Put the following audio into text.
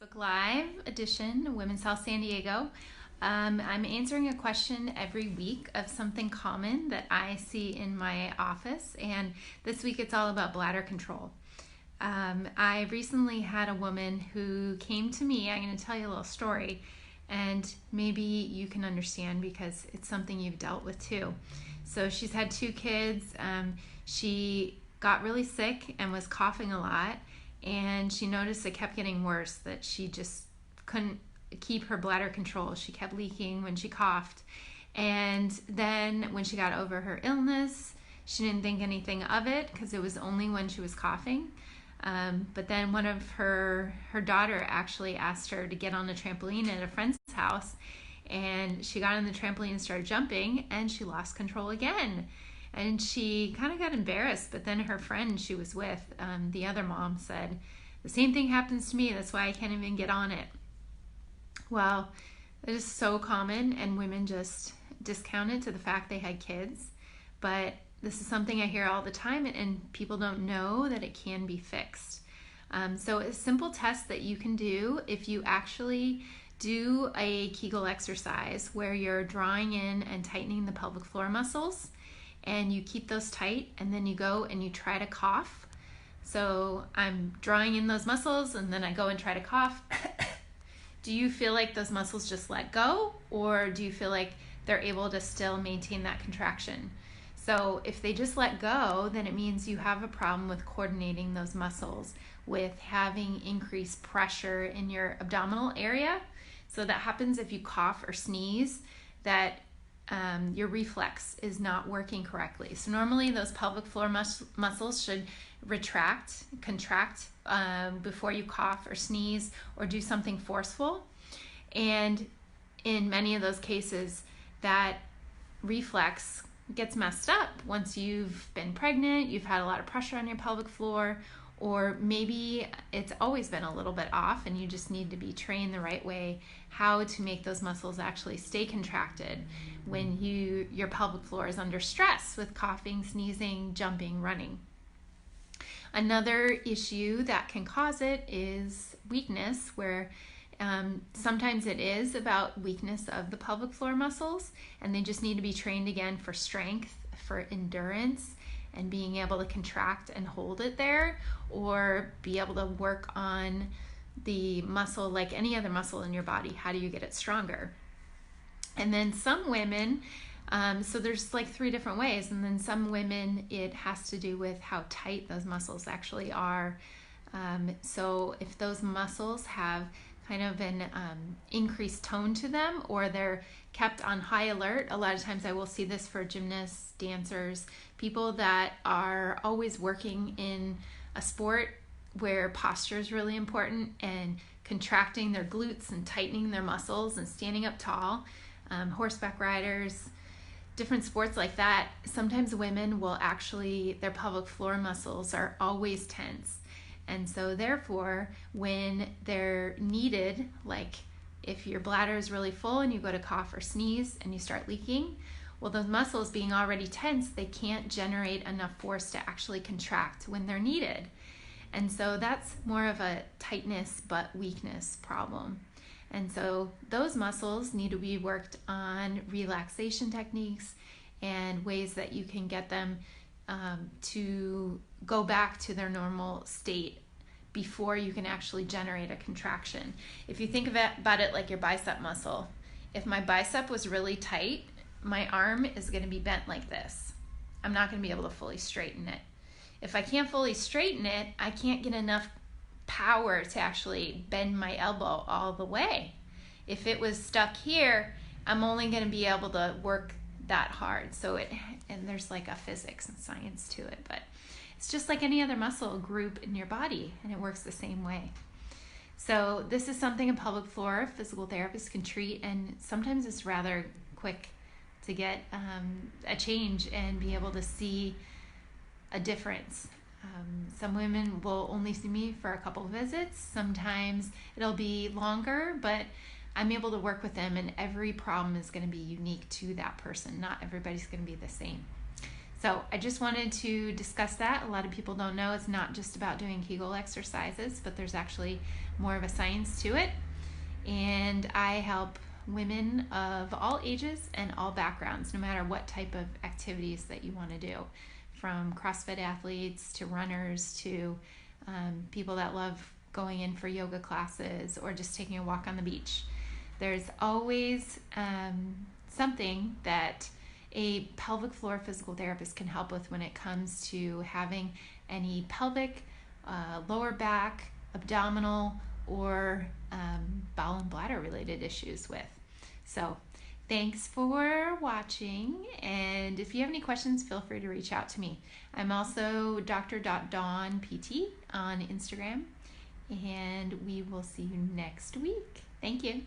Facebook Live edition, Women's Health San Diego. I'm answering a question every week of something common that I see in my office, and this week it's all about bladder control. I recently had a woman who came to me. I'm going to tell you a little story, and maybe you can understand because it's something you've dealt with too. So she's had two kids. She got really sick and was coughing a lot, and she noticed it kept getting worse, that she just couldn't keep her bladder control. She kept leaking when she coughed. And then when she got over her illness, she didn't think anything of it because it was only when she was coughing. But then one of her daughter actually asked her to get on a trampoline at a friend's house, and she got on the trampoline and started jumping, and she lost control again. And she kind of got embarrassed, but then her friend she was with, the other mom, said, "The same thing happens to me, that's why I can't even get on it." Well, it is so common, and women just discount it to the fact they had kids. But this is something I hear all the time, and people don't know that it can be fixed. So a simple test that you can do if you actually do a Kegel exercise where you're drawing in and tightening the pelvic floor muscles, and you keep those tight, and then you go and you try to cough. So I'm drawing in those muscles, and then I go and try to cough. Do you feel like those muscles just let go, or do you feel like they're able to still maintain that contraction? So if they just let go, then it means you have a problem with coordinating those muscles, with having increased pressure in your abdominal area. So that happens if you cough or sneeze, that your reflex is not working correctly. So normally those pelvic floor muscles should contract before you cough or sneeze or do something forceful. And in many of those cases, that reflex gets messed up once you've been pregnant, you've had a lot of pressure on your pelvic floor, or maybe it's always been a little bit off and you just need to be trained the right way how to make those muscles actually stay contracted when your pelvic floor is under stress with coughing, sneezing, jumping, running. Another issue that can cause it is weakness, where sometimes it is about weakness of the pelvic floor muscles, and they just need to be trained again for strength, for endurance, and being able to contract and hold it there, or be able to work on the muscle like any other muscle in your body. How do you get it stronger? And then some women, so there's like 3 different ways, and then some women it has to do with how tight those muscles actually are. So if those muscles have kind of an increased tone to them, or they're kept on high alert. A lot of times I will see this for gymnasts, dancers, people that are always working in a sport where posture is really important, and contracting their glutes and tightening their muscles and standing up tall. Horseback riders, different sports like that. Sometimes women will actually, their pelvic floor muscles are always tense. And so therefore, when they're needed, like if your bladder is really full and you go to cough or sneeze and you start leaking, well, those muscles being already tense, they can't generate enough force to actually contract when they're needed. And so that's more of a tightness but weakness problem. And so those muscles need to be worked on, relaxation techniques and ways that you can get them to go back to their normal state before you can actually generate a contraction. If you think about it like your bicep muscle, if my bicep was really tight, my arm is going to be bent like this. I'm not going to be able to fully straighten it. If I can't fully straighten it, I can't get enough power to actually bend my elbow all the way. If it was stuck here, I'm only going to be able to work that hard. And there's like a physics and science to it, but it's just like any other muscle group in your body, and it works the same way. So this is something a pelvic floor physical therapist can treat, and sometimes it's rather quick to get a change and be able to see a difference. Some women will only see me for a couple visits. Sometimes it'll be longer, but I'm able to work with them, and every problem is going to be unique to that person. Not everybody's going to be the same. So I just wanted to discuss that. A lot of people don't know it's not just about doing Kegel exercises, but there's actually more of a science to it. And I help women of all ages and all backgrounds, no matter what type of activities that you want to do, from CrossFit athletes to runners to people that love going in for yoga classes or just taking a walk on the beach. There's always something that a pelvic floor physical therapist can help with when it comes to having any pelvic, lower back, abdominal, or bowel and bladder related issues with. So thanks for watching, and if you have any questions, feel free to reach out to me. I'm also dr.dawnpt on Instagram, and we will see you next week. Thank you.